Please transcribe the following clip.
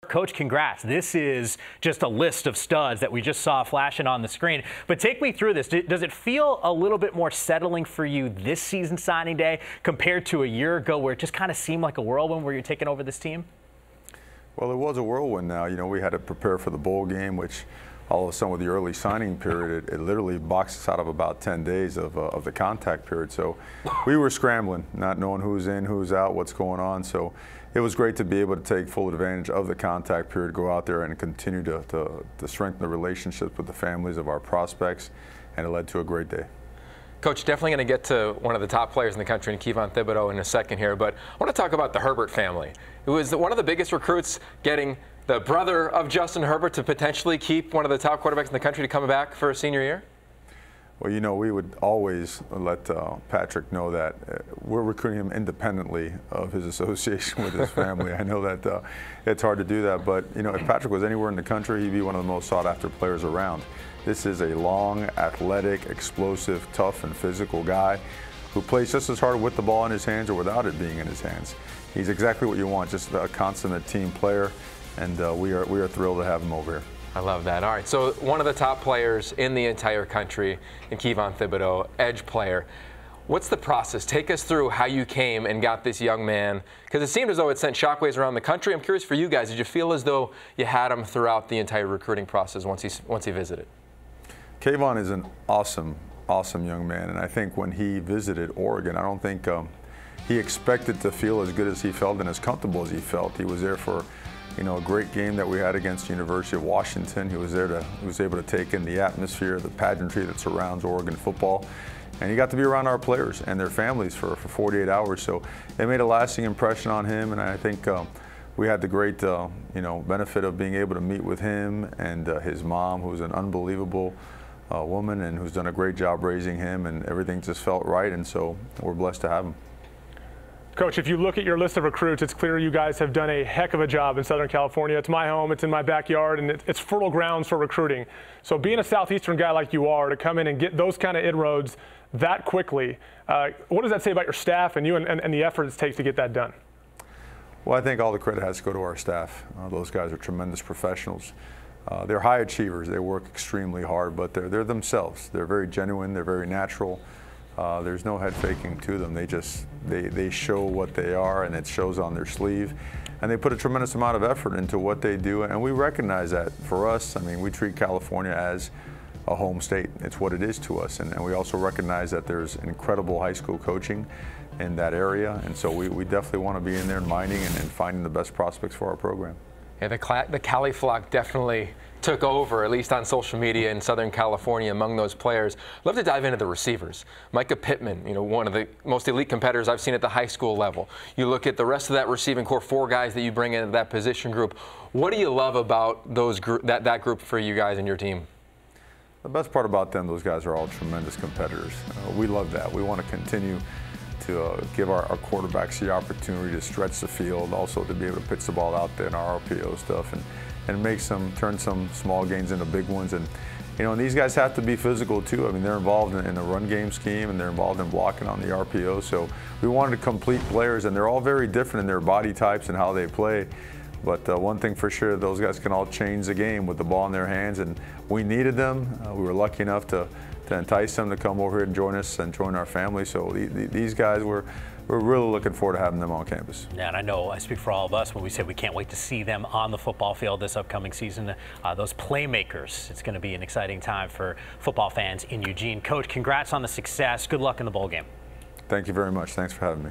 Coach, congrats. This is just a list of studs that we just saw flashing on the screen. But take me through this. Does it feel a little bit more settling for you this season signing day compared to a year ago where it just kind of seemed like a whirlwind where you're taking over this team? Well, it was a whirlwind now. You know, we had to prepare for the bowl game, which all of a sudden with the early signing period, it literally boxed us out of about 10 days of the contact period. So we were scrambling, not knowing who's in, who's out, what's going on. So it was great to be able to take full advantage of the contact period, go out there and continue to strengthen the relationships with the families of our prospects, and it led to a great day. Coach, definitely going to get to one of the top players in the country, in Kayvon Thibodeaux, in a second here, but I want to talk about the Herbert family. It was one of the biggest recruits, getting the brother of Justin Herbert to potentially keep one of the top quarterbacks in the country to come back for a senior year? Well, you know, we would always let Patrick know that we're recruiting him independently of his association with his family. I know that it's hard to do that, but, you know, if Patrick was anywhere in the country, he'd be one of the most sought-after players around. This is a long, athletic, explosive, tough, and physical guy who plays just as hard with the ball in his hands or without it being in his hands. He's exactly what you want, just a consummate team player, and we are thrilled to have him over here. I love that. All right, so one of the top players in the entire country in Kevon Thibodeaux, edge player. What's the process? Take us through how you came and got this young man, because it seemed as though it sent shockwaves around the country. I'm curious for you guys, did you feel as though you had him throughout the entire recruiting process once he visited? Kayvon is an awesome young man, and I think when he visited Oregon, I don't think he expected to feel as good as he felt and as comfortable as he felt. He was there for, you know, a great game that we had against the University of Washington. He was able to take in the atmosphere, the pageantry that surrounds Oregon football. And he got to be around our players and their families for 48 hours. So it made a lasting impression on him. And I think we had the great, you know, benefit of being able to meet with him and his mom, who's an unbelievable woman and who's done a great job raising him. And everything just felt right. And so we're blessed to have him. Coach, if you look at your list of recruits, it's clear you guys have done a heck of a job in Southern California. It's my home, it's in my backyard, and it's fertile grounds for recruiting. So being a Southeastern guy like you are, to come in and get those kind of inroads that quickly, what does that say about your staff and you and the effort it takes to get that done? Well, I think all the credit has to go to our staff. Those guys are tremendous professionals. They're high achievers. They work extremely hard, but they're themselves. They're very genuine. They're very natural. There's no head faking to them. They show what they are, and it shows on their sleeve. And they put a tremendous amount of effort into what they do, and we recognize that. For us, I mean, we treat California as a home state. It's what it is to us, and we also recognize that there's incredible high school coaching in that area, and so we definitely want to be in there mining and finding the best prospects for our program. Yeah, the Cali flock definitely took over, at least on social media in Southern California, among those players. I'd love to dive into the receivers. Micah Pittman, you know, one of the most elite competitors I've seen at the high school level. You look at the rest of that receiving core, 4 guys that you bring into that position group. What do you love about those that group for you guys and your team? The best part about them, those guys are all tremendous competitors. We love that. We want to continue to give our quarterbacks the opportunity to stretch the field, also to be able to pitch the ball out there in our RPO stuff and turn some small gains into big ones. And, you know, and these guys have to be physical too. I mean, they're involved in the run game scheme and they're involved in blocking on the RPO. So we wanted complete players, and they're all very different in their body types and how they play. But one thing for sure, those guys can all change the game with the ball in their hands, and we needed them. We were lucky enough to entice them to come over here and join us and join our family. So these guys, we're really looking forward to having them on campus. Yeah, and I know I speak for all of us when we say we can't wait to see them on the football field this upcoming season. Those playmakers, it's going to be an exciting time for football fans in Eugene. Coach, congrats on the success. Good luck in the bowl game. Thank you very much. Thanks for having me.